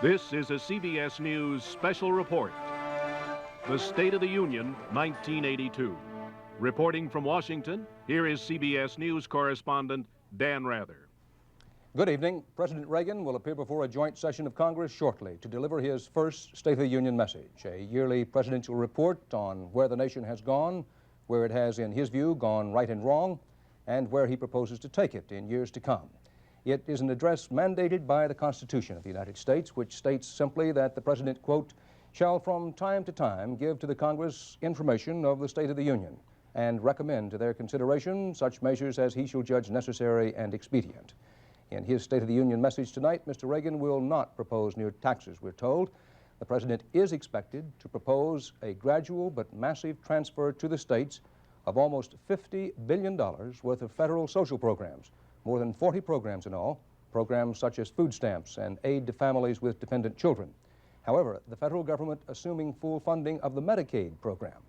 This is a CBS News special report. The State of the Union, 1982. Reporting from Washington, here is CBS News correspondent Dan Rather. Good evening. President Reagan will appear before a joint session of Congress shortly to deliver his first State of the Union message, a yearly presidential report on where the nation has gone, where it has, in his view, gone right and wrong, and where he proposes to take it in years to come. It is an address mandated by the Constitution of the United States, which states simply that the President, quote, shall from time to time give to the Congress information of the State of the Union and recommend to their consideration such measures as he shall judge necessary and expedient. In his State of the Union message tonight, Mr. Reagan will not propose new taxes, we're told. The President is expected to propose a gradual but massive transfer to the states of almost $50 billion worth of federal social programs, more than 40 programs in all, programs such as food stamps and aid to families with dependent children. However, the federal government assuming full funding of the Medicaid program.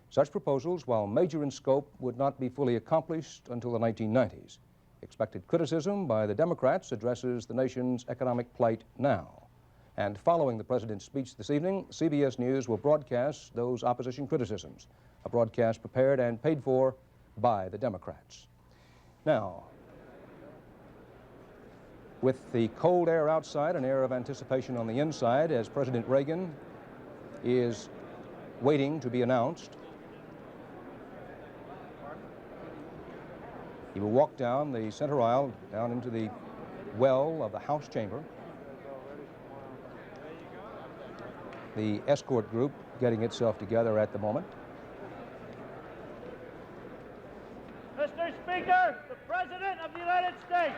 Such proposals, while major in scope, would not be fully accomplished until the 1990s. Expected criticism by the Democrats addresses the nation's economic plight now. And following the President's speech this evening, CBS News will broadcast those opposition criticisms, a broadcast prepared and paid for by the Democrats. Now, with the cold air outside, an air of anticipation on the inside as President Reagan is waiting to be announced, he will walk down the center aisle, down into the well of the House chamber. The escort group getting itself together at the moment. Mr. Speaker, the President of the United States.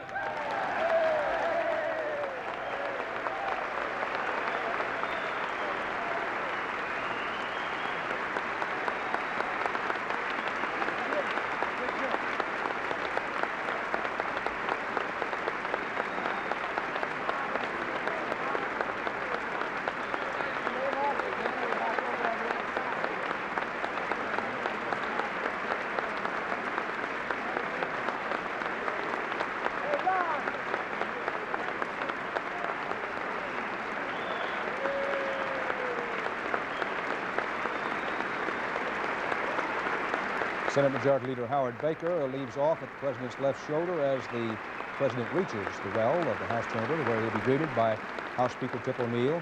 Senate Majority Leader Howard Baker leaves off at the President's left shoulder as the President reaches the well of the House chamber, where he'll be greeted by House Speaker Tip O'Neill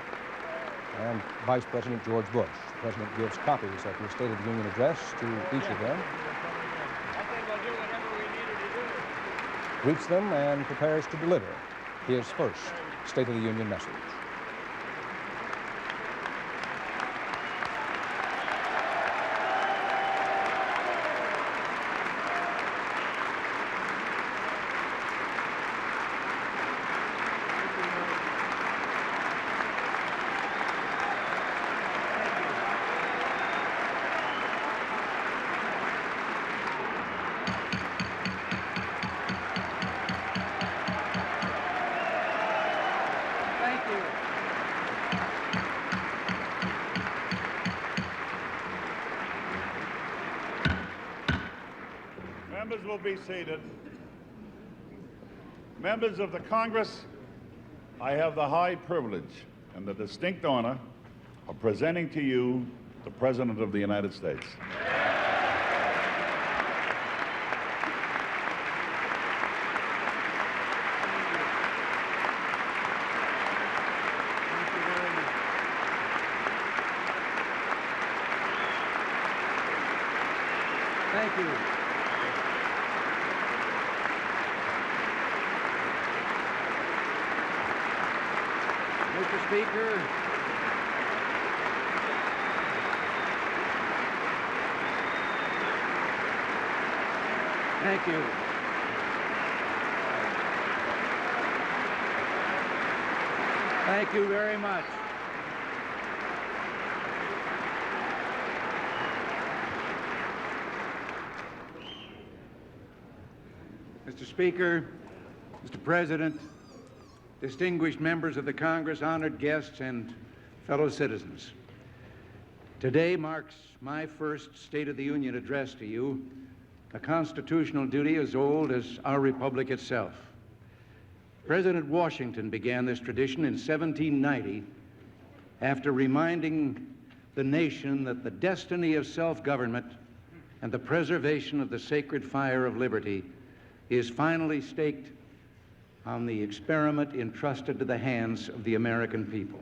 and Vice President George Bush. The President gives copies of his State of the Union address to each of them, greets them, and prepares to deliver his first State of the Union message. Members will be seated. Members of the Congress, I have the high privilege and the distinct honor of presenting to you the President of the United States. Thank you. Mr. Speaker, thank you. Thank you very much. Mr. Speaker, Mr. President, distinguished members of the Congress, honored guests, and fellow citizens. Today marks my first State of the Union address to you, a constitutional duty as old as our republic itself. President Washington began this tradition in 1790 after reminding the nation that the destiny of self-government and the preservation of the sacred fire of liberty is finally staked on the experiment entrusted to the hands of the American people.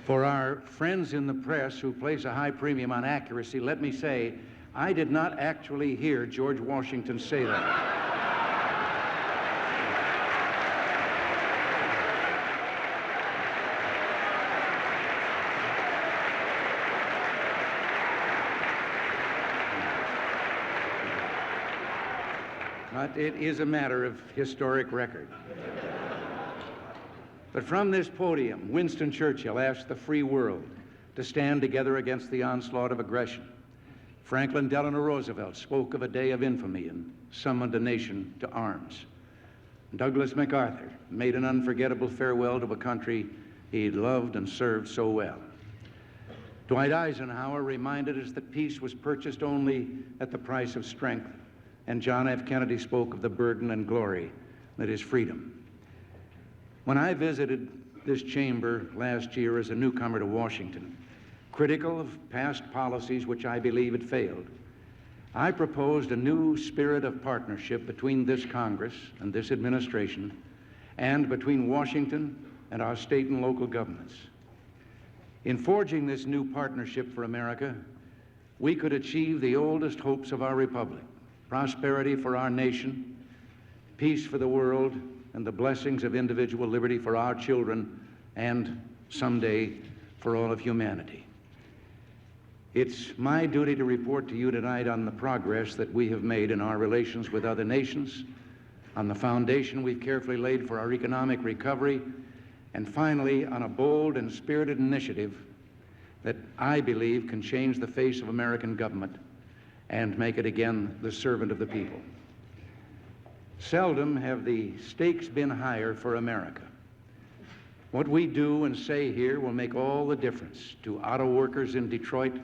For our friends in the press who place a high premium on accuracy, let me say, I did not actually hear George Washington say that. But it is a matter of historic record. But from this podium, Winston Churchill asked the free world to stand together against the onslaught of aggression. Franklin Delano Roosevelt spoke of a day of infamy and summoned a nation to arms. Douglas MacArthur made an unforgettable farewell to a country he'd loved and served so well. Dwight Eisenhower reminded us that peace was purchased only at the price of strength, and John F. Kennedy spoke of the burden and glory that is freedom. When I visited this chamber last year as a newcomer to Washington, critical of past policies which I believe had failed, I proposed a new spirit of partnership between this Congress and this administration, and between Washington and our state and local governments. In forging this new partnership for America, we could achieve the oldest hopes of our republic: prosperity for our nation, peace for the world, and the blessings of individual liberty for our children and someday for all of humanity. It's my duty to report to you tonight on the progress that we have made in our relations with other nations, on the foundation we've carefully laid for our economic recovery, and finally on a bold and spirited initiative that I believe can change the face of American government and make it again the servant of the people. Seldom have the stakes been higher for America. What we do and say here will make all the difference to auto workers in Detroit,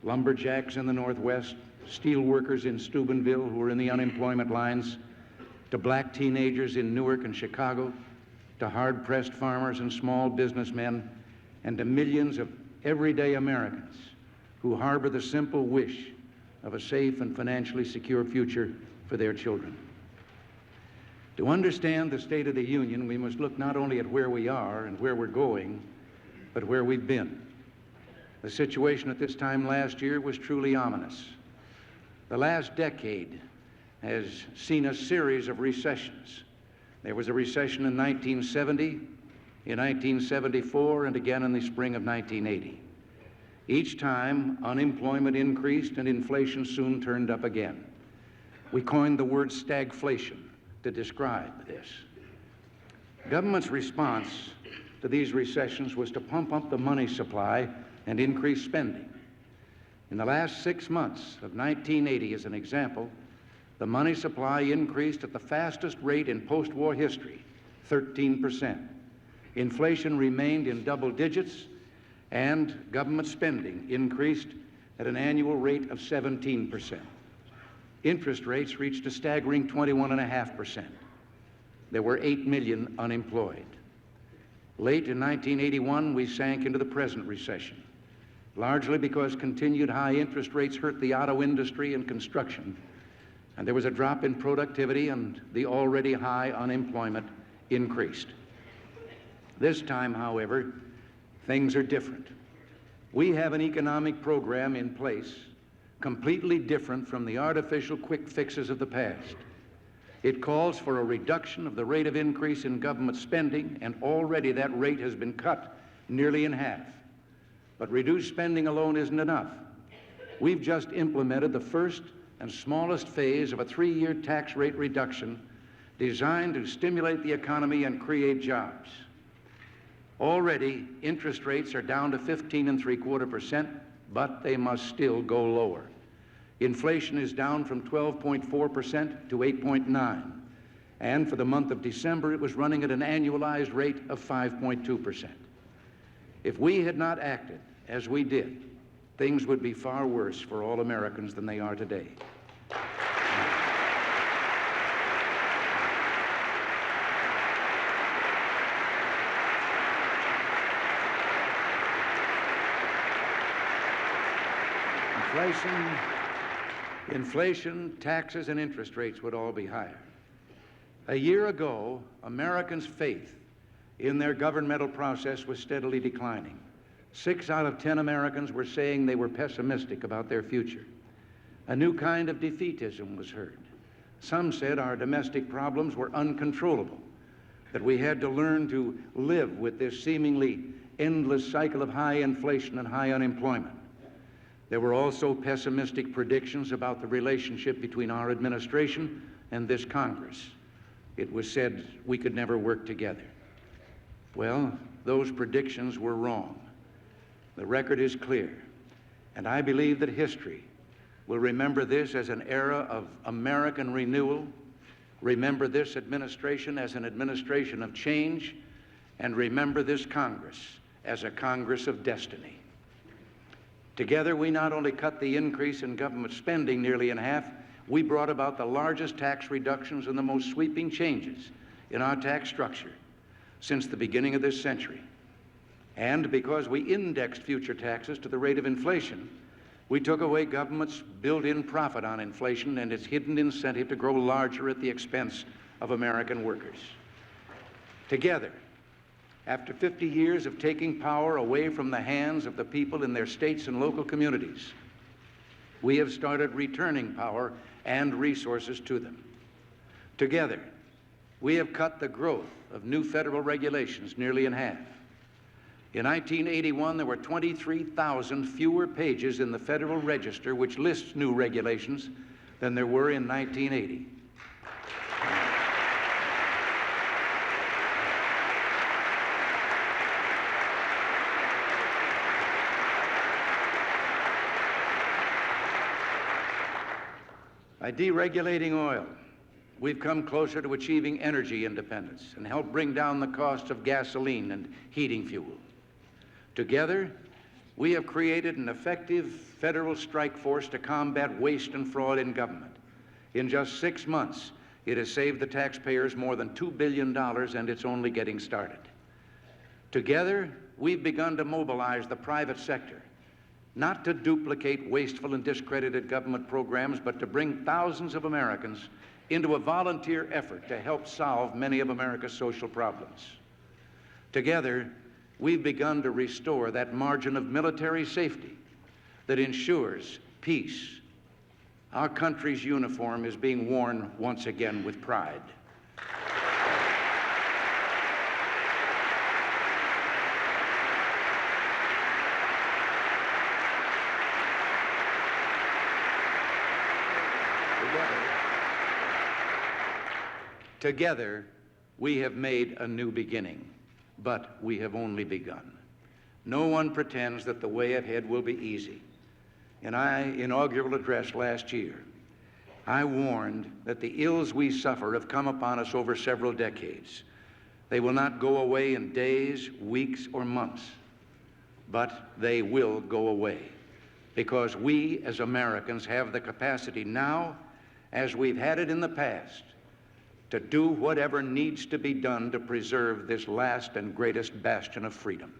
lumberjacks in the Northwest, steel workers in Steubenville who are in the unemployment lines, to black teenagers in Newark and Chicago, to hard-pressed farmers and small businessmen, and to millions of everyday Americans who harbor the simple wish of a safe and financially secure future for their children. To understand the State of the Union, we must look not only at where we are and where we're going, but where we've been. The situation at this time last year was truly ominous. The last decade has seen a series of recessions. There was a recession in 1970, in 1974, and again in the spring of 1980. Each time, unemployment increased and inflation soon turned up again. We coined the word stagflation to describe this. Government's response to these recessions was to pump up the money supply and increase spending. In the last 6 months of 1980, as an example, the money supply increased at the fastest rate in post-war history, 13%. Inflation remained in double digits, and government spending increased at an annual rate of 17%. Interest rates reached a staggering 21.5%. There were 8 million unemployed. Late in 1981, we sank into the present recession, largely because continued high interest rates hurt the auto industry and construction, and there was a drop in productivity, and the already high unemployment increased. This time, however, things are different. We have an economic program in place completely different from the artificial quick fixes of the past. It calls for a reduction of the rate of increase in government spending, and already that rate has been cut nearly in half. But reduced spending alone isn't enough. We've just implemented the first and smallest phase of a 3-year tax rate reduction designed to stimulate the economy and create jobs. Already, interest rates are down to 15.75%, but they must still go lower. Inflation is down from 12.4% to 8.9%, and for the month of December, it was running at an annualized rate of 5.2%. If we had not acted as we did, things would be far worse for all Americans than they are today. Inflation, taxes, and interest rates would all be higher. A year ago, Americans' faith in their governmental process was steadily declining. 6 out of 10 Americans were saying they were pessimistic about their future. A new kind of defeatism was heard. Some said our domestic problems were uncontrollable, that we had to learn to live with this seemingly endless cycle of high inflation and high unemployment. There were also pessimistic predictions about the relationship between our administration and this Congress. It was said we could never work together. Well, those predictions were wrong. The record is clear, and I believe that history will remember this as an era of American renewal, remember this administration as an administration of change, and remember this Congress as a Congress of destiny. Together, we not only cut the increase in government spending nearly in half, we brought about the largest tax reductions and the most sweeping changes in our tax structure since the beginning of this century. And because we indexed future taxes to the rate of inflation, we took away government's built-in profit on inflation and its hidden incentive to grow larger at the expense of American workers. Together, after 50 years of taking power away from the hands of the people in their states and local communities, we have started returning power and resources to them. Together, we have cut the growth of new federal regulations nearly in half. In 1981, there were 23,000 fewer pages in the Federal Register which lists new regulations than there were in 1980. By deregulating oil, we've come closer to achieving energy independence and helped bring down the cost of gasoline and heating fuel. Together, we have created an effective federal strike force to combat waste and fraud in government. In just 6 months, it has saved the taxpayers more than $2 billion, and it's only getting started. Together, we've begun to mobilize the private sector, not to duplicate wasteful and discredited government programs, but to bring thousands of Americans into a volunteer effort to help solve many of America's social problems. Together, we've begun to restore that margin of military safety that ensures peace. Our country's uniform is being worn once again with pride. Together, we have made a new beginning, but we have only begun. No one pretends that the way ahead will be easy. In my inaugural address last year, I warned that the ills we suffer have come upon us over several decades. They will not go away in days, weeks, or months, but they will go away because we as Americans have the capacity now, as we've had it in the past, to do whatever needs to be done to preserve this last and greatest bastion of freedom.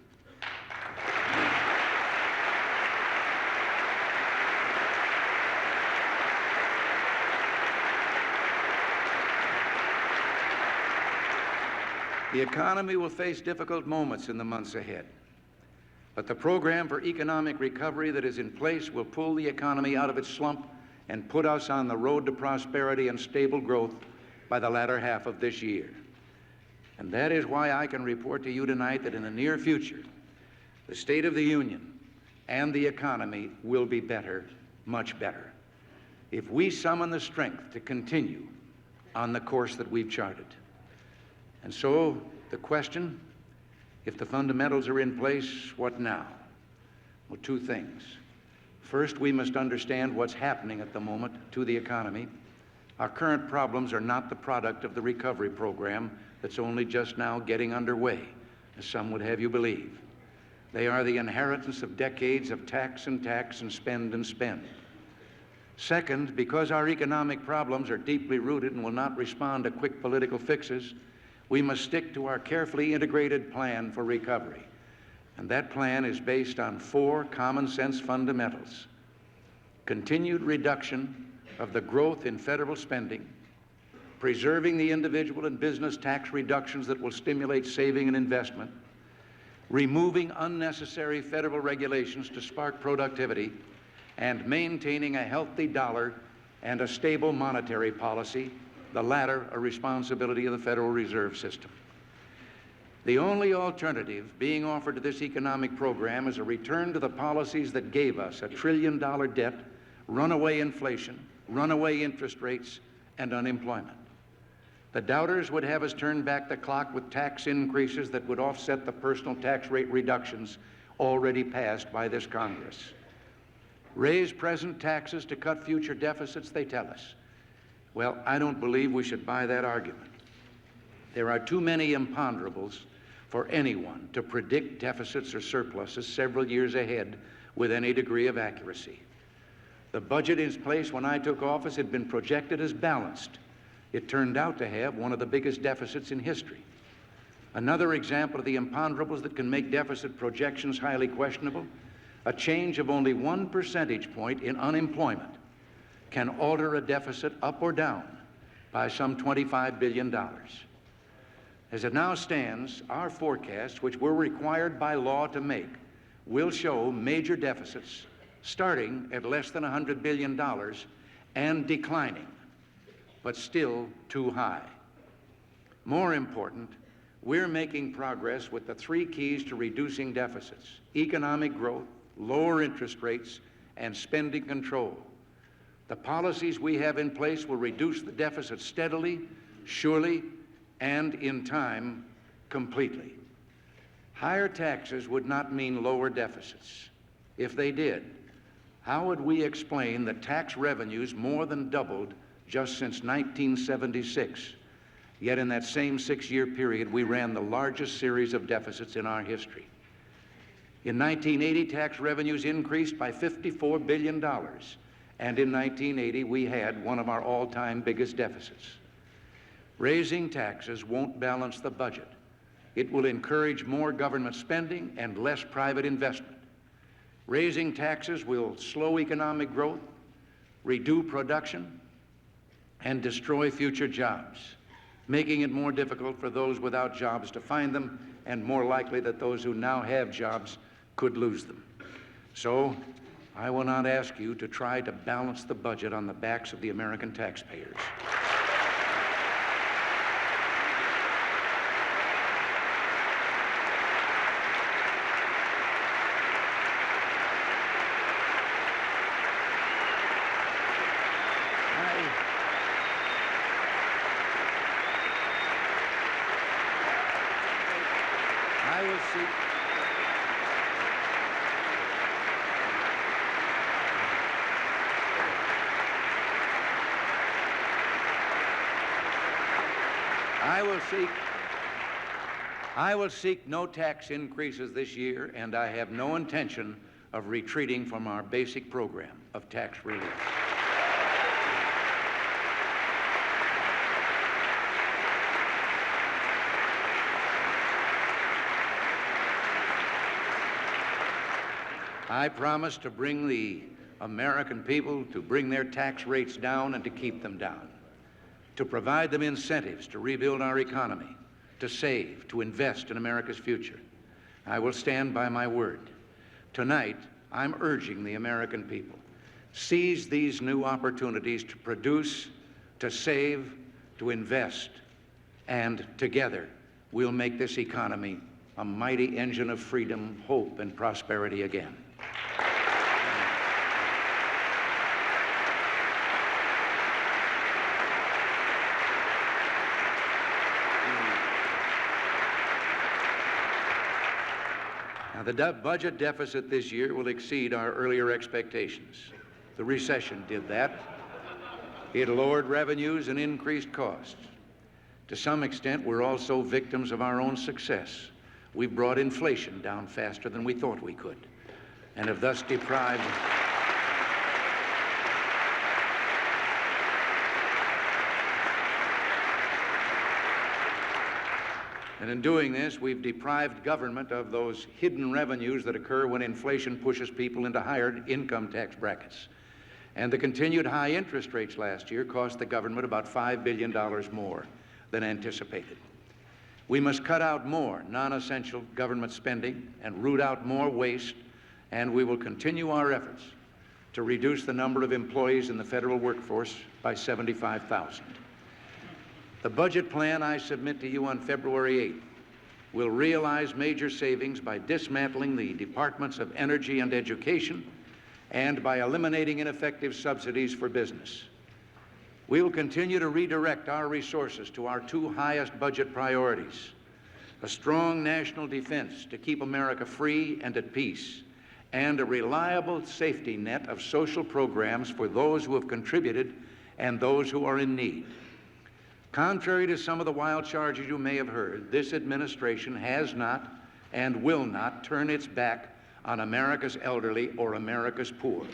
The economy will face difficult moments in the months ahead, but the program for economic recovery that is in place will pull the economy out of its slump and put us on the road to prosperity and stable growth by the latter half of this year. And that is why I can report to you tonight that in the near future, the State of the Union and the economy will be better, much better, if we summon the strength to continue on the course that we've charted. And so the question, if the fundamentals are in place, what now? Well, 2 things. First, we must understand what's happening at the moment to the economy. Our current problems are not the product of the recovery program that's only just now getting underway, as some would have you believe. They are the inheritance of decades of tax and spend and spend. Second, because our economic problems are deeply rooted and will not respond to quick political fixes, we must stick to our carefully integrated plan for recovery. And that plan is based on 4 common sense fundamentals. continued reduction of the growth in federal spending, preserving the individual and business tax reductions that will stimulate saving and investment, removing unnecessary federal regulations to spark productivity, and maintaining a healthy dollar and a stable monetary policy, the latter a responsibility of the Federal Reserve System. The only alternative being offered to this economic program is a return to the policies that gave us $1 trillion debt, runaway inflation, runaway interest rates, and unemployment. The doubters would have us turn back the clock with tax increases that would offset the personal tax rate reductions already passed by this Congress. Raise present taxes to cut future deficits, they tell us. Well, I don't believe we should buy that argument. There are too many imponderables for anyone to predict deficits or surpluses several years ahead with any degree of accuracy. The budget in place when I took office had been projected as balanced. It turned out to have one of the biggest deficits in history. Another example of the imponderables that can make deficit projections highly questionable: a change of only 1 percentage point in unemployment can alter a deficit up or down by some $25 billion. As it now stands, our forecasts, which we're required by law to make, will show major deficits starting at less than $100 billion and declining, but still too high. More important, we're making progress with the 3 keys to reducing deficits: economic growth, lower interest rates, and spending control. The policies we have in place will reduce the deficit steadily, surely, and in time, completely. Higher taxes would not mean lower deficits. If they did, how would we explain that tax revenues more than doubled just since 1976? Yet in that same 6-year period, we ran the largest series of deficits in our history. In 1980, tax revenues increased by $54 billion, and in 1980, we had one of our all-time biggest deficits. Raising taxes won't balance the budget. It will encourage more government spending and less private investment. Raising taxes will slow economic growth, reduce production, and destroy future jobs, making it more difficult for those without jobs to find them, and more likely that those who now have jobs could lose them. So, I will not ask you to try to balance the budget on the backs of the American taxpayers. I will seek no tax increases this year, and I have no intention of retreating from our basic program of tax relief. I promise to bring the American people to bring their tax rates down and to keep them down, to provide them incentives to rebuild our economy, to save, to invest in America's future. I will stand by my word. Tonight, I'm urging the American people, seize these new opportunities to produce, to save, to invest, and together we'll make this economy a mighty engine of freedom, hope, and prosperity again. Now, the budget deficit this year will exceed our earlier expectations. The recession did that. It lowered revenues and increased costs. To some extent, we're also victims of our own success. We've brought inflation down faster than we thought we could, and have thus deprived. And in doing this, we've deprived government of those hidden revenues that occur when inflation pushes people into higher income tax brackets. And the continued high interest rates last year cost the government about $5 billion more than anticipated. We must cut out more non-essential government spending and root out more waste, and we will continue our efforts to reduce the number of employees in the federal workforce by 75,000. The budget plan I submit to you on February 8th will realize major savings by dismantling the Departments of Energy and Education and by eliminating ineffective subsidies for business. We will continue to redirect our resources to our two highest budget priorities: a strong national defense to keep America free and at peace, and a reliable safety net of social programs for those who have contributed and those who are in need. Contrary to some of the wild charges you may have heard, this administration has not and will not turn its back on America's elderly or America's poor.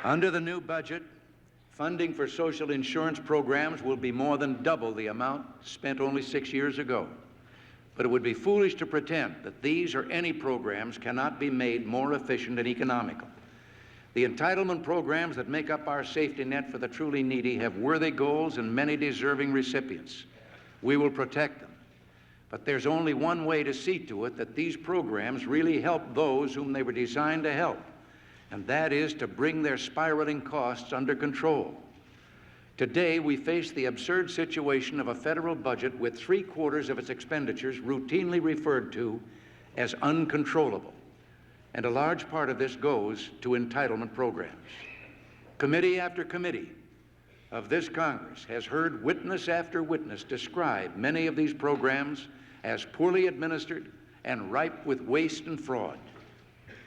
Under the new budget, funding for social insurance programs will be more than double the amount spent only 6 years ago. But it would be foolish to pretend that these or any programs cannot be made more efficient and economical. The entitlement programs that make up our safety net for the truly needy have worthy goals and many deserving recipients. We will protect them. But there's only one way to see to it that these programs really help those whom they were designed to help, and that is to bring their spiraling costs under control. Today, we face the absurd situation of a federal budget with 3/4 of its expenditures routinely referred to as uncontrollable, and a large part of this goes to entitlement programs. Committee after committee of this Congress has heard witness after witness describe many of these programs as poorly administered and ripe with waste and fraud.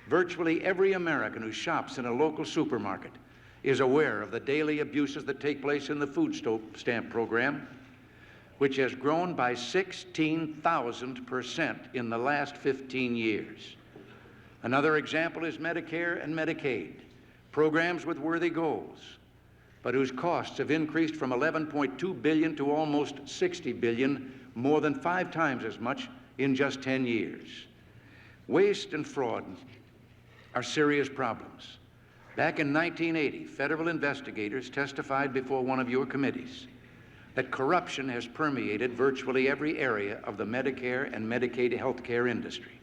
Virtually every American who shops in a local supermarket is aware of the daily abuses that take place in the food stamp program, which has grown by 16,000% in the last 15 years. Another example is Medicare and Medicaid, programs with worthy goals, but whose costs have increased from $11.2 billion to almost $60 billion, more than 5 times as much in just 10 years. Waste and fraud are serious problems. Back in 1980, federal investigators testified before one of your committees that corruption has permeated virtually every area of the Medicare and Medicaid health care industry.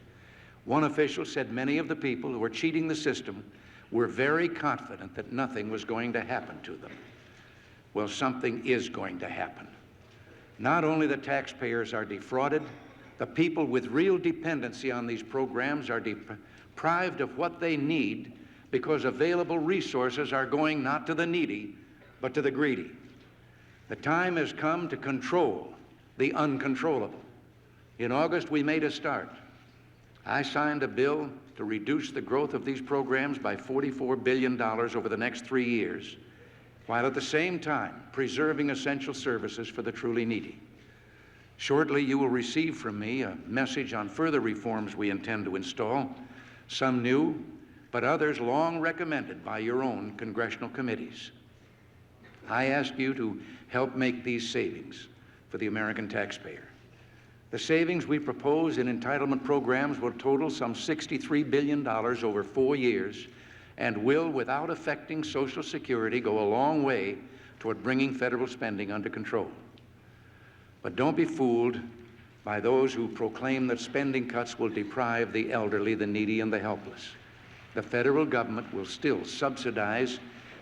One official said many of the people who were cheating the system were very confident that nothing was going to happen to them. Well, something is going to happen. Not only the taxpayers are defrauded, the people with real dependency on these programs are deprived of what they need because available resources are going not to the needy, but to the greedy. The time has come to control the uncontrollable. In August, we made a start. I signed a bill to reduce the growth of these programs by $44 billion over the next 3 years, while at the same time preserving essential services for the truly needy. Shortly, you will receive from me a message on further reforms we intend to install, some new, but others long recommended by your own congressional committees. I ask you to help make these savings for the American taxpayer. The savings we propose in entitlement programs will total some $63 billion over 4 years and will, without affecting Social Security, go a long way toward bringing federal spending under control. But don't be fooled by those who proclaim that spending cuts will deprive the elderly, the needy, and the helpless. The federal government will still subsidize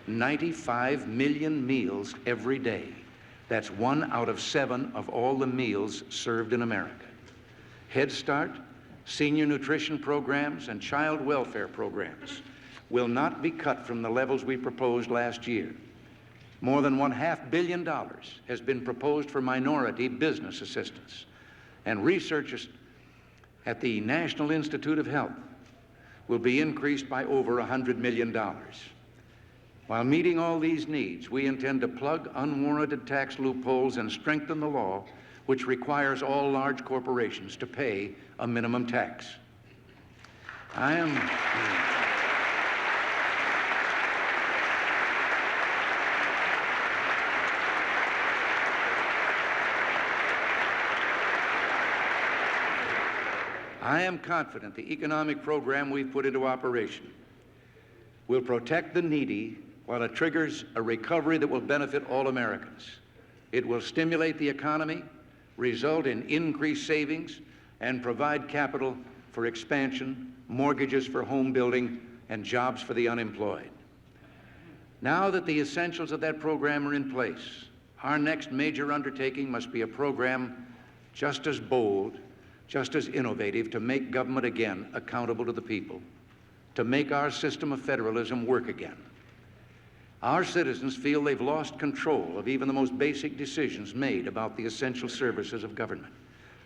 95 million meals every day. That's 1 out of 7 of all the meals served in America. Head Start, senior nutrition programs, and child welfare programs will not be cut from the levels we proposed last year. More than $500 million has been proposed for minority business assistance, and researchers at the National Institute of Health will be increased by over $100 million. While meeting all these needs, we intend to plug unwarranted tax loopholes and strengthen the law which requires all large corporations to pay a minimum tax. I am confident the economic program we've put into operation will protect the needy while it triggers a recovery that will benefit all Americans. It will stimulate the economy, result in increased savings, and provide capital for expansion, mortgages for home building, and jobs for the unemployed. Now that the essentials of that program are in place, our next major undertaking must be a program just as bold, just as innovative to make government again accountable to the people, to make our system of federalism work again. Our citizens feel they've lost control of even the most basic decisions made about the essential services of government,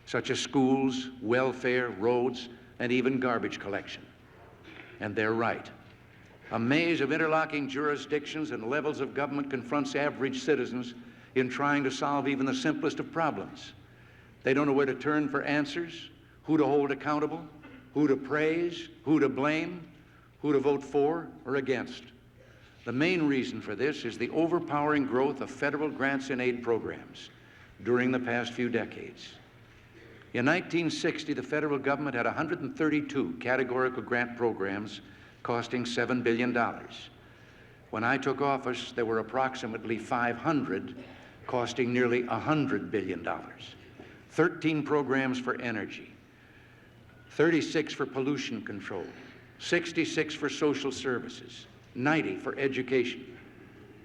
such as schools, welfare, roads, and even garbage collection. And they're right. A maze of interlocking jurisdictions and levels of government confronts average citizens in trying to solve even the simplest of problems. They don't know where to turn for answers, who to hold accountable, who to praise, who to blame, who to vote for or against. The main reason for this is the overpowering growth of federal grants and aid programs during the past few decades. In 1960, the federal government had 132 categorical grant programs costing $7 billion. When I took office, there were approximately 500 costing nearly $100 billion. 13 programs for energy, 36 for pollution control, 66 for social services, 90 for education.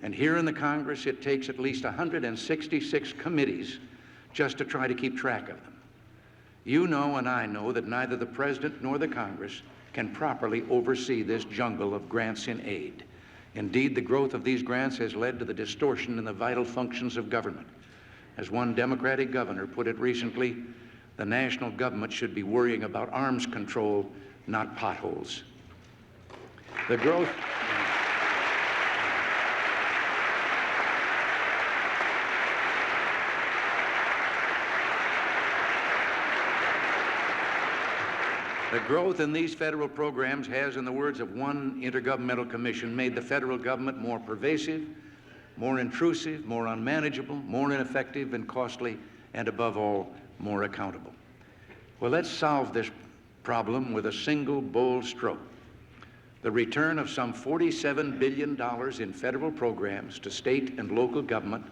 And here in the Congress, it takes at least 166 committees just to try to keep track of them. You know and I know that neither the President nor the Congress can properly oversee this jungle of grants in aid. Indeed, the growth of these grants has led to the distortion in the vital functions of government. As one Democratic governor put it recently, the national government should be worrying about arms control, not potholes. The growth in these federal programs has, in the words of one intergovernmental commission, made the federal government more pervasive, more intrusive, more unmanageable, more ineffective and costly, and above all, more accountable. Well, let's solve this problem with a single bold stroke. The return of some $47 billion in federal programs to state and local government,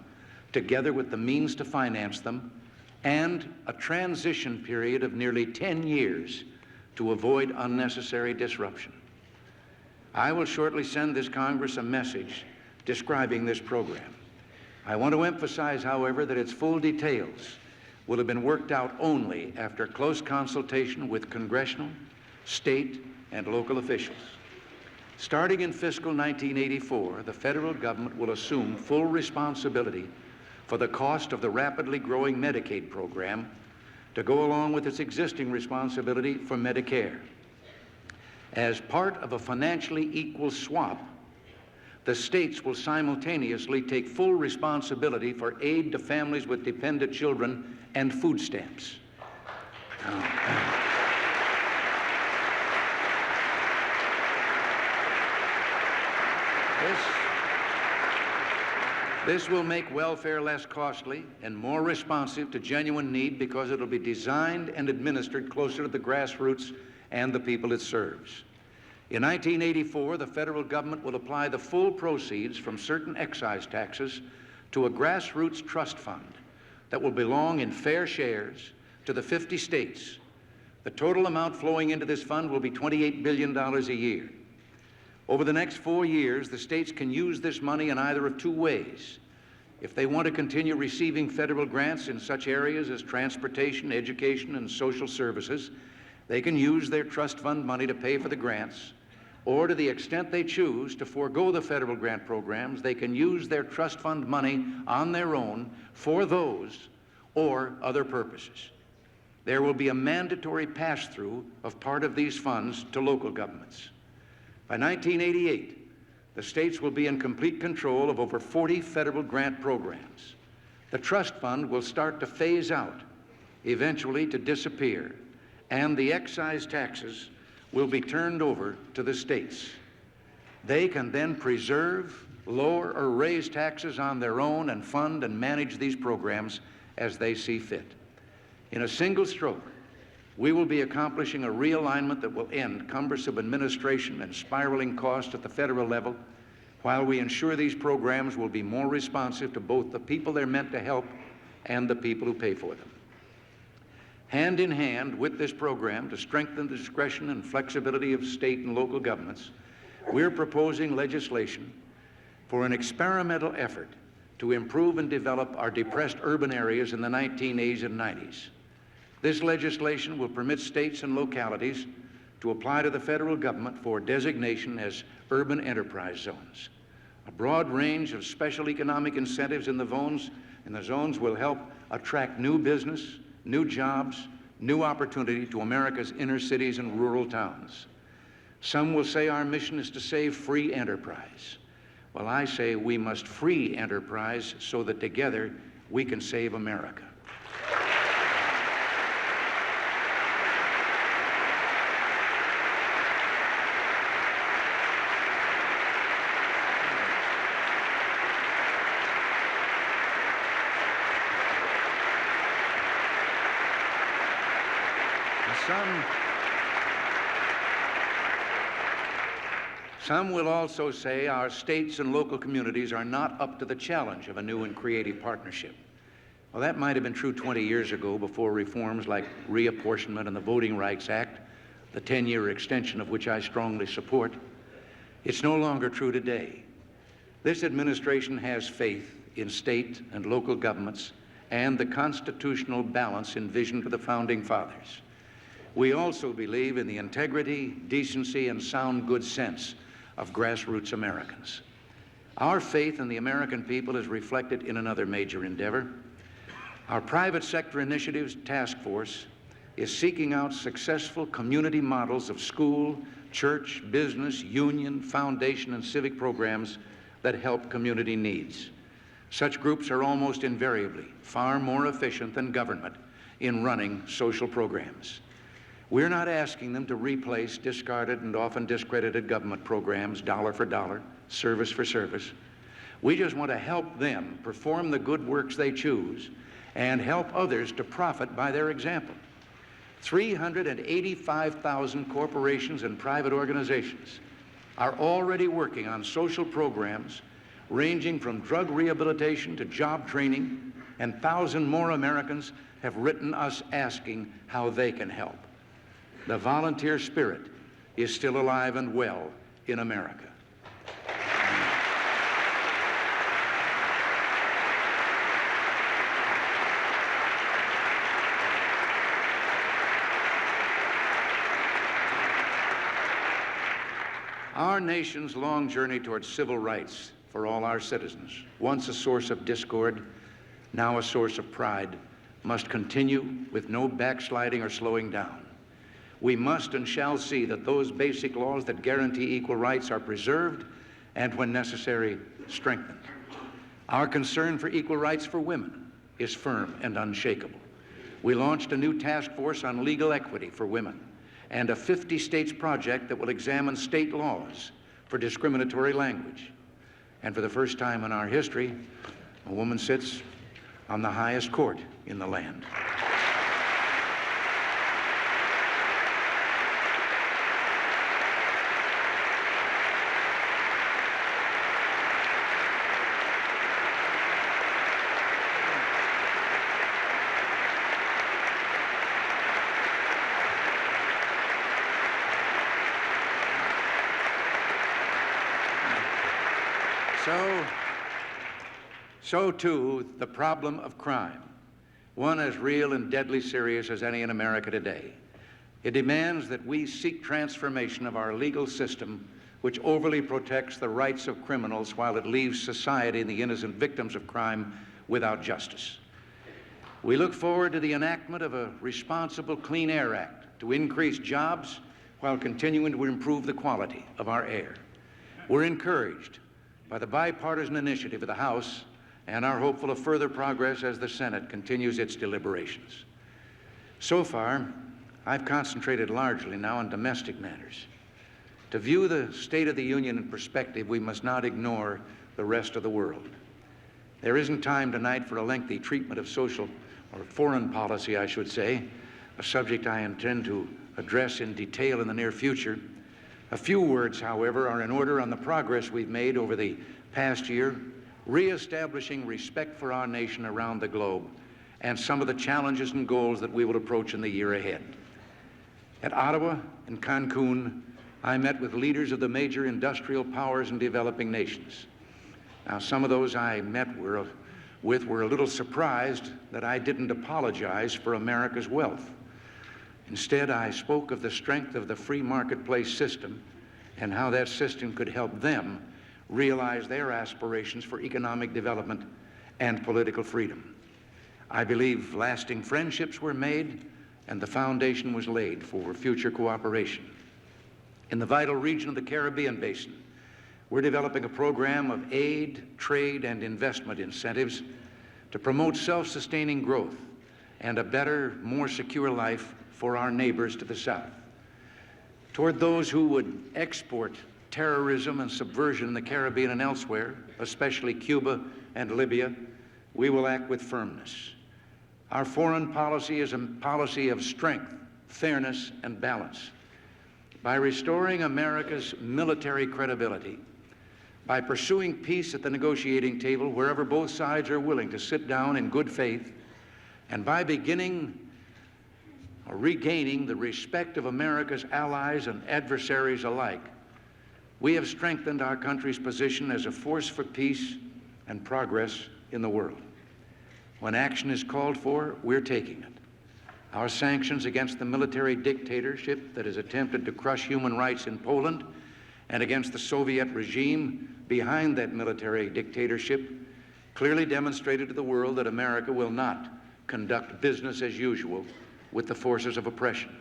together with the means to finance them, and a transition period of nearly 10 years to avoid unnecessary disruption. I will shortly send this Congress a message describing this program. I want to emphasize, however, that its full details will have been worked out only after close consultation with congressional, state, and local officials. Starting in fiscal 1984, the federal government will assume full responsibility for the cost of the rapidly growing Medicaid program to go along with its existing responsibility for Medicare. As part of a financially equal swap, the states will simultaneously take full responsibility for aid to families with dependent children and food stamps. This will make welfare less costly and more responsive to genuine need because it'll be designed and administered closer to the grassroots and the people it serves. In 1984, the federal government will apply the full proceeds from certain excise taxes to a grassroots trust fund that will belong in fair shares to the 50 states. The total amount flowing into this fund will be $28 billion a year. Over the next 4 years, the states can use this money in either of two ways. If they want to continue receiving federal grants in such areas as transportation, education, and social services, they can use their trust fund money to pay for the grants, or to the extent they choose to forego the federal grant programs, they can use their trust fund money on their own for those or other purposes. There will be a mandatory pass-through of part of these funds to local governments. By 1988, the states will be in complete control of over 40 federal grant programs. The trust fund will start to phase out, eventually to disappear, and the excise taxes will be turned over to the states. They can then preserve, lower, or raise taxes on their own and fund and manage these programs as they see fit. In a single stroke, We will be accomplishing a realignment that will end cumbersome administration and spiraling costs at the federal level, while we ensure these programs will be more responsive to both the people they're meant to help and the people who pay for them. Hand in hand with this program, to strengthen the discretion and flexibility of state and local governments, we're proposing legislation for an experimental effort to improve and develop our depressed urban areas in the 1980s and 90s. This legislation will permit states and localities to apply to the federal government for designation as urban enterprise zones. A broad range of special economic incentives in the zones will help attract new business, new jobs, new opportunity to America's inner cities and rural towns. Some will say our mission is to save free enterprise. Well, I say we must free enterprise so that together we can save America. Some will also say our states and local communities are not up to the challenge of a new and creative partnership. Well, that might have been true 20 years ago, before reforms like reapportionment and the Voting Rights Act, the 10-year extension of which I strongly support. It's no longer true today. This administration has faith in state and local governments and the constitutional balance envisioned by the Founding Fathers. We also believe in the integrity, decency, and sound good sense of grassroots Americans. Our faith in the American people is reflected in another major endeavor. Our private sector initiatives task force is seeking out successful community models of school, church, business, union, foundation, and civic programs that help community needs. Such groups are almost invariably far more efficient than government in running social programs. We're not asking them to replace discarded and often discredited government programs, dollar for dollar, service for service. We just want to help them perform the good works they choose and help others to profit by their example. 385,000 corporations and private organizations are already working on social programs ranging from drug rehabilitation to job training, and 1,000 more Americans have written us asking how they can help. The volunteer spirit is still alive and well in America. Our nation's long journey towards civil rights for all our citizens, once a source of discord, now a source of pride, must continue with no backsliding or slowing down. We must and shall see that those basic laws that guarantee equal rights are preserved and, when necessary, strengthened. Our concern for equal rights for women is firm and unshakable. We launched a new task force on legal equity for women and a 50 states project that will examine state laws for discriminatory language. And for the first time in our history, a woman sits on the highest court in the land. So too, the problem of crime, one as real and deadly serious as any in America today. It demands that we seek transformation of our legal system, which overly protects the rights of criminals while it leaves society and the innocent victims of crime without justice. We look forward to the enactment of a responsible Clean Air Act to increase jobs while continuing to improve the quality of our air. We're encouraged by the bipartisan initiative of the House and are hopeful of further progress as the Senate continues its deliberations. So far, I've concentrated largely now on domestic matters. To view the State of the Union in perspective, we must not ignore the rest of the world. There isn't time tonight for a lengthy treatment of social or foreign policy, I should say, a subject I intend to address in detail in the near future. A few words, however, are in order on the progress we've made over the past year, reestablishing respect for our nation around the globe, and some of the challenges and goals that we will approach in the year ahead. At Ottawa and Cancun, I met with leaders of the major industrial powers and developing nations. Now, some of those I met were a little surprised that I didn't apologize for America's wealth. Instead, I spoke of the strength of the free marketplace system and how that system could help them realize their aspirations for economic development and political freedom. I believe lasting friendships were made and the foundation was laid for future cooperation. In the vital region of the Caribbean Basin, we're developing a program of aid, trade, and investment incentives to promote self-sustaining growth and a better, more secure life for our neighbors to the south. Toward those who would export terrorism and subversion in the Caribbean and elsewhere, especially Cuba and Libya, we will act with firmness. Our foreign policy is a policy of strength, fairness, and balance. By restoring America's military credibility, by pursuing peace at the negotiating table wherever both sides are willing to sit down in good faith, and by beginning or regaining the respect of America's allies and adversaries alike, we have strengthened our country's position as a force for peace and progress in the world. When action is called for, we're taking it. Our sanctions against the military dictatorship that has attempted to crush human rights in Poland and against the Soviet regime behind that military dictatorship clearly demonstrated to the world that America will not conduct business as usual with the forces of oppression.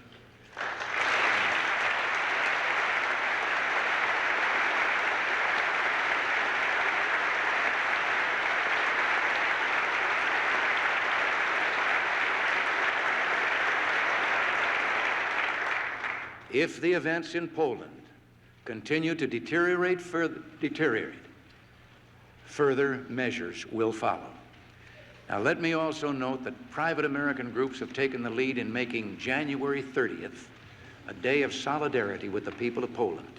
If the events in Poland continue to deteriorate, further measures will follow. Now, let me also note that private American groups have taken the lead in making January 30th a day of solidarity with the people of Poland.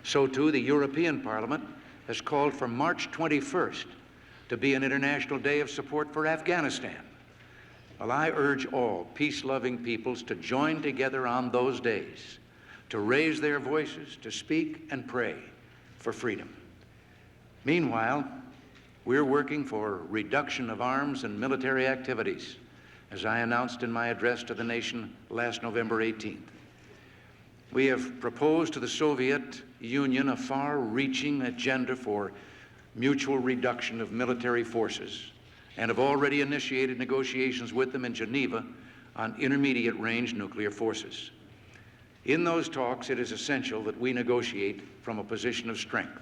So, too, the European Parliament has called for March 21st to be an International Day of Support for Afghanistan. Well, I urge all peace-loving peoples to join together on those days to raise their voices, to speak and pray for freedom. Meanwhile, we're working for reduction of arms and military activities, as I announced in my address to the nation last November 18th. We have proposed to the Soviet Union a far-reaching agenda for mutual reduction of military forces and have already initiated negotiations with them in Geneva on intermediate-range nuclear forces. In those talks, it is essential that we negotiate from a position of strength.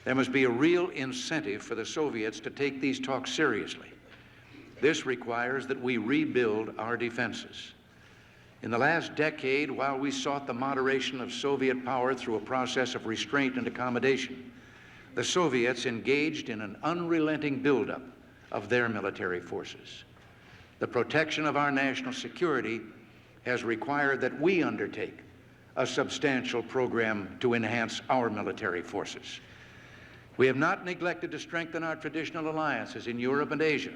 There must be a real incentive for the Soviets to take these talks seriously. This requires that we rebuild our defenses. In the last decade, while we sought the moderation of Soviet power through a process of restraint and accommodation, the Soviets engaged in an unrelenting buildup of their military forces. The protection of our national security has required that we undertake a substantial program to enhance our military forces. We have not neglected to strengthen our traditional alliances in Europe and Asia,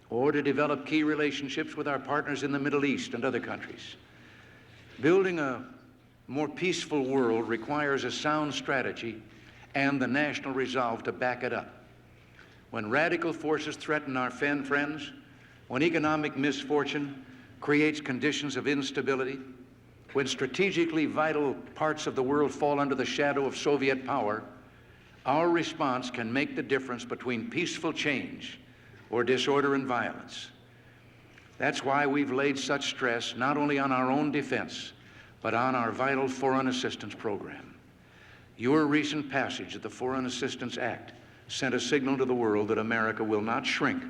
or to develop key relationships with our partners in the Middle East and other countries. Building a more peaceful world requires a sound strategy and the national resolve to back it up. When radical forces threaten our friends, when economic misfortune creates conditions of instability, when strategically vital parts of the world fall under the shadow of Soviet power, our response can make the difference between peaceful change or disorder and violence. That's why we've laid such stress not only on our own defense, but on our vital foreign assistance program. Your recent passage of the Foreign Assistance Act sent a signal to the world that America will not shrink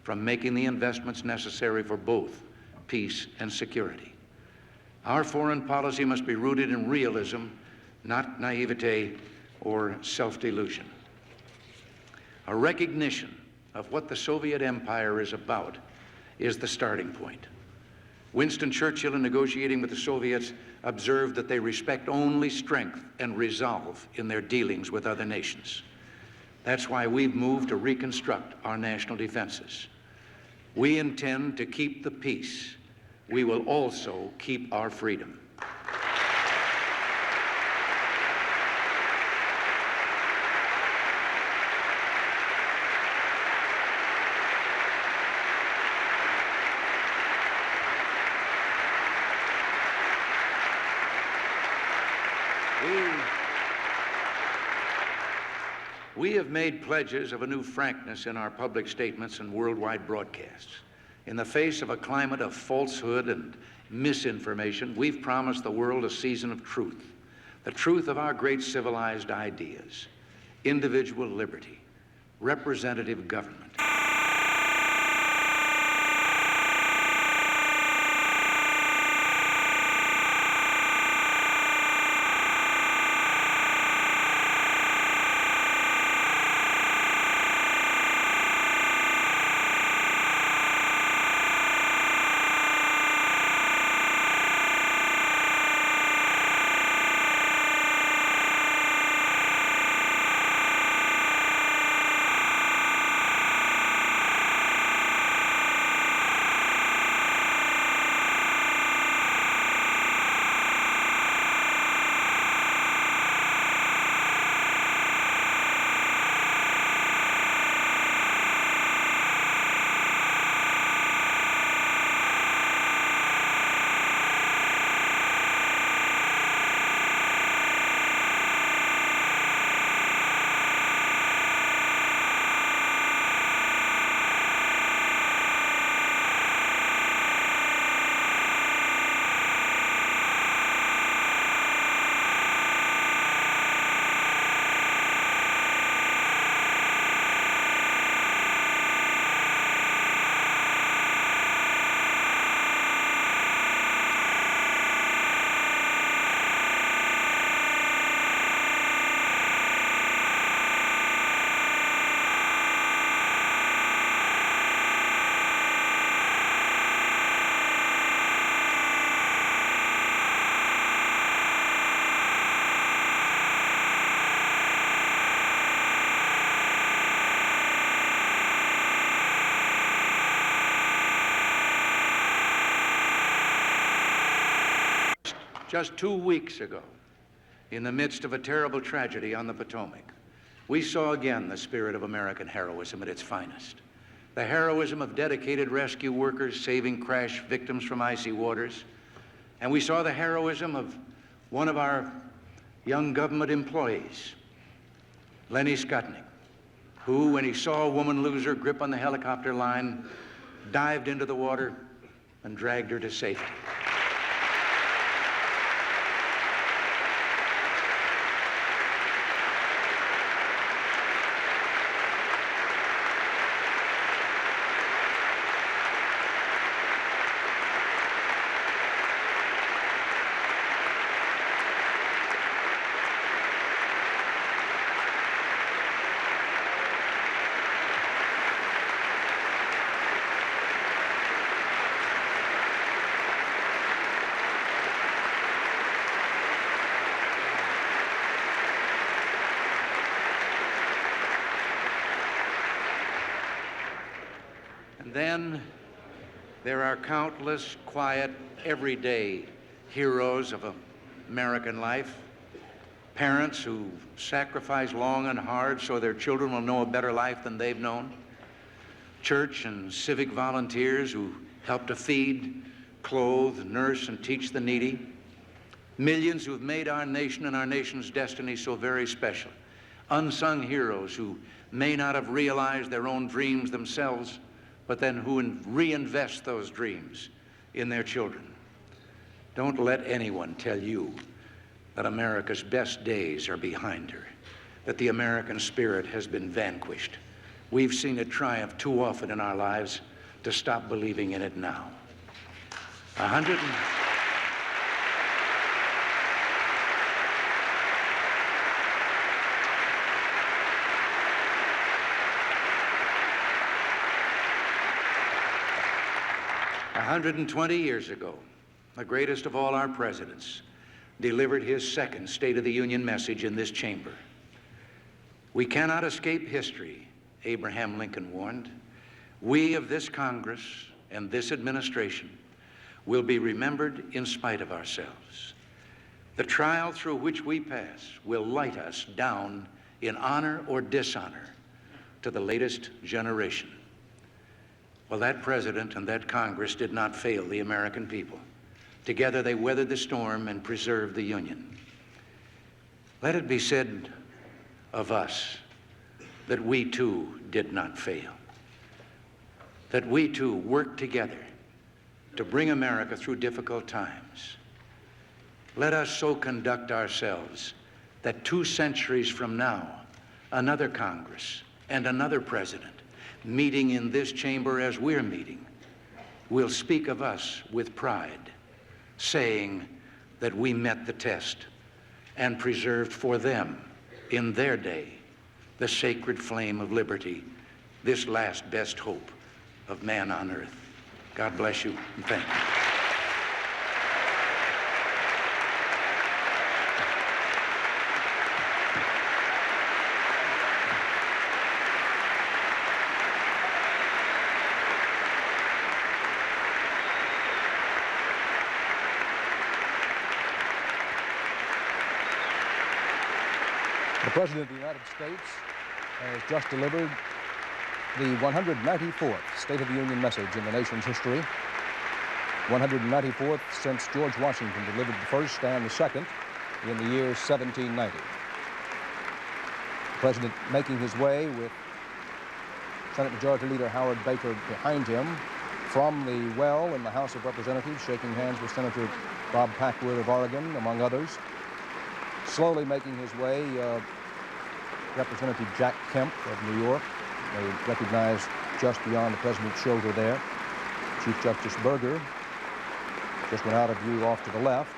from making the investments necessary for both peace and security. Our foreign policy must be rooted in realism, not naivete or self-delusion. A recognition of what the Soviet Empire is about is the starting point. Winston Churchill, in negotiating with the Soviets, observed that they respect only strength and resolve in their dealings with other nations. That's why we've moved to reconstruct our national defenses. We intend to keep the peace. We will also keep our freedom. We have made pledges of a new frankness in our public statements and worldwide broadcasts. In the face of a climate of falsehood and misinformation, we've promised the world a season of truth, the truth of our great civilized ideas, individual liberty, representative government. Just 2 weeks ago, in the midst of a terrible tragedy on the Potomac, we saw again the spirit of American heroism at its finest. The heroism of dedicated rescue workers saving crash victims from icy waters. And we saw the heroism of one of our young government employees, Lenny Skutnik, who, when he saw a woman lose her grip on the helicopter line, dived into the water and dragged her to safety. And then there are countless quiet, everyday heroes of American life, parents who sacrifice long and hard so their children will know a better life than they've known, church and civic volunteers who help to feed, clothe, nurse, and teach the needy, millions who have made our nation and our nation's destiny so very special, unsung heroes who may not have realized their own dreams themselves, but then who reinvest those dreams in their children. Don't let anyone tell you that America's best days are behind her, that the American spirit has been vanquished. We've seen it triumph too often in our lives to stop believing in it now. 120 years ago, the greatest of all our presidents delivered his second State of the Union message in this chamber. We cannot escape history, Abraham Lincoln warned. We of this Congress and this administration will be remembered in spite of ourselves. The trial through which we pass will light us down in honor or dishonor to the latest generation. Well, that president and that Congress did not fail the American people. Together they weathered the storm and preserved the Union. Let it be said of us that we too did not fail, that we too worked together to bring America through difficult times. Let us so conduct ourselves that 2 centuries from now, another Congress and another president meeting in this chamber as we're meeting will speak of us with pride, saying that we met the test and preserved for them in their day the sacred flame of liberty, this last best hope of man on earth. God bless you and thank you. The President of the United States has just delivered the 194th State of the Union message in the nation's history. 194th since George Washington delivered the first and the second in the year 1790. The President making his way with Senate Majority Leader Howard Baker behind him from the well in the House of Representatives, shaking hands with Senator Bob Packwood of Oregon, among others. Slowly making his way, Representative Jack Kemp of New York, they recognized just beyond the President's shoulder there. Chief Justice Berger just went out of view off to the left.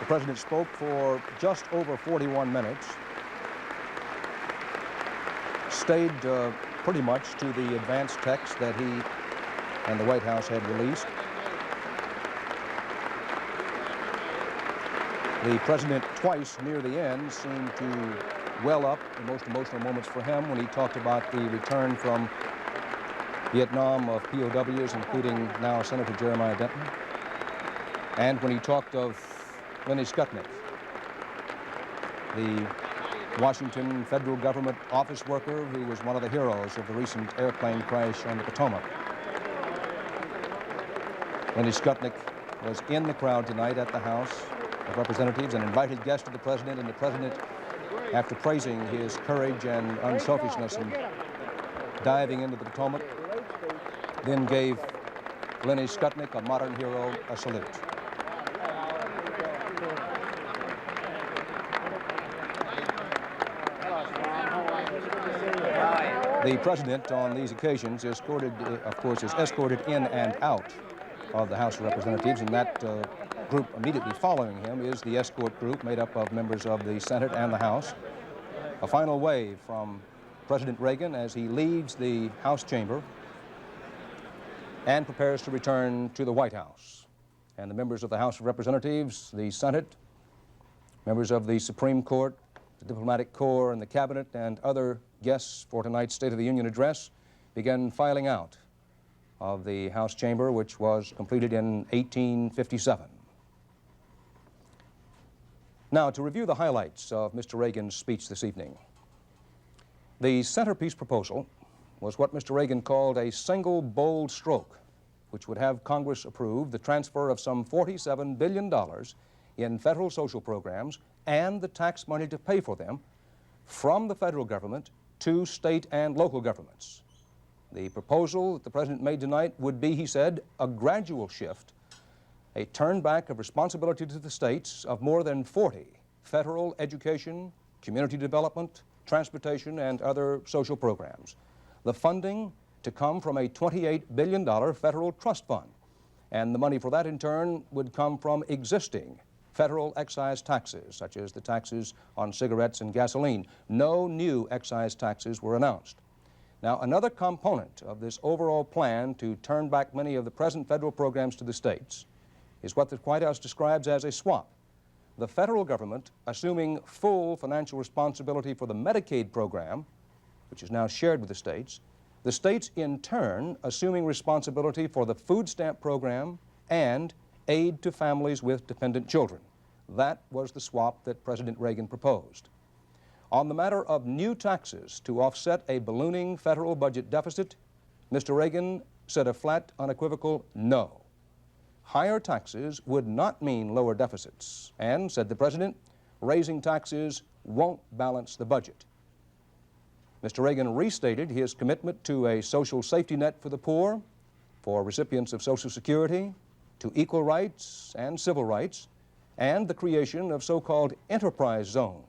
The President spoke for just over 41 minutes, stayed pretty much to the advance text that he and the White House had released. The President twice near the end seemed to well up the most emotional moments for him when he talked about the return from Vietnam of POWs, including now Senator Jeremiah Denton, and when he talked of Lenny Skutnik, the Washington federal government office worker who was one of the heroes of the recent airplane crash on the Potomac. Lenny Skutnik was in the crowd tonight at the House of Representatives, an invited guest of the President, and the President, after praising his courage and unselfishness in diving into the Potomac, then gave Lenny Skutnik, a modern hero, a salute. The President on these occasions is escorted in and out of the House of Representatives, and that group immediately following him is the escort group made up of members of the Senate and the House. A final wave from President Reagan as he leaves the House chamber and prepares to return to the White House. And the members of the House of Representatives, the Senate, members of the Supreme Court, the Diplomatic Corps, and the Cabinet, and other guests for tonight's State of the Union address began filing out of the House chamber, which was completed in 1857. Now, to review the highlights of Mr. Reagan's speech this evening. The centerpiece proposal was what Mr. Reagan called a single bold stroke, which would have Congress approve the transfer of some $47 billion in federal social programs and the tax money to pay for them from the federal government to state and local governments. The proposal that the President made tonight would be, he said, a gradual shift, a turn back of responsibility to the states of more than 40 federal education, community development, transportation, and other social programs. The funding to come from a $28 billion federal trust fund, and the money for that in turn would come from existing federal excise taxes, such as the taxes on cigarettes and gasoline. No new excise taxes were announced. Now, another component of this overall plan to turn back many of the present federal programs to the states is what the White House describes as a swap. The federal government assuming full financial responsibility for the Medicaid program, which is now shared with the states in turn assuming responsibility for the food stamp program and aid to families with dependent children. That was the swap that President Reagan proposed. On the matter of new taxes to offset a ballooning federal budget deficit, Mr. Reagan said a flat, unequivocal no. Higher taxes would not mean lower deficits, and, said the President, raising taxes won't balance the budget. Mr. Reagan restated his commitment to a social safety net for the poor, for recipients of Social Security, to equal rights and civil rights, and the creation of so-called enterprise zones,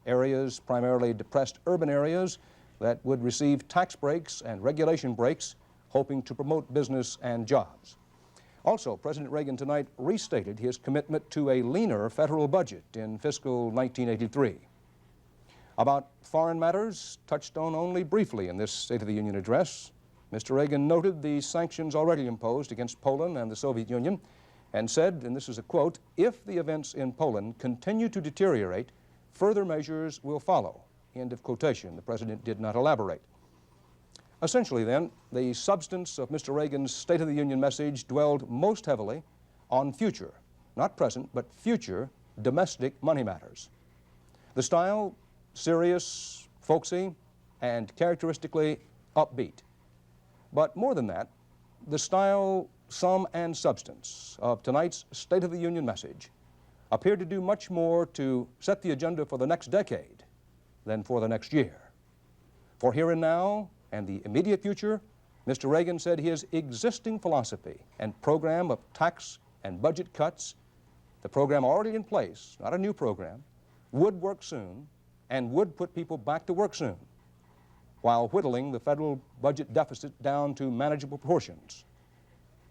areas, primarily depressed urban areas, that would receive tax breaks and regulation breaks, hoping to promote business and jobs. Also, President Reagan tonight restated his commitment to a leaner federal budget in fiscal 1983. About foreign matters, touched on only briefly in this State of the Union address, Mr. Reagan noted the sanctions already imposed against Poland and the Soviet Union and said, and this is a quote, "If the events in Poland continue to deteriorate, further measures will follow." End of quotation. The President did not elaborate. Essentially, then, the substance of Mr. Reagan's State of the Union message dwelled most heavily on future, not present, but future domestic money matters. The style, serious, folksy, and characteristically upbeat. But more than that, the style, sum, and substance of tonight's State of the Union message appeared to do much more to set the agenda for the next decade than for the next year. For here and now, and the immediate future, Mr. Reagan said his existing philosophy and program of tax and budget cuts, the program already in place, not a new program, would work soon and would put people back to work soon, while whittling the federal budget deficit down to manageable proportions.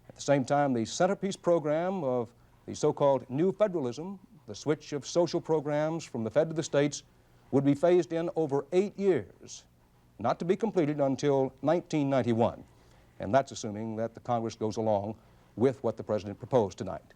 At the same time, the centerpiece program of the so-called new federalism, the switch of social programs from the Fed to the states, would be phased in over 8 years, not to be completed until 1991. And that's assuming that the Congress goes along with what the President proposed tonight.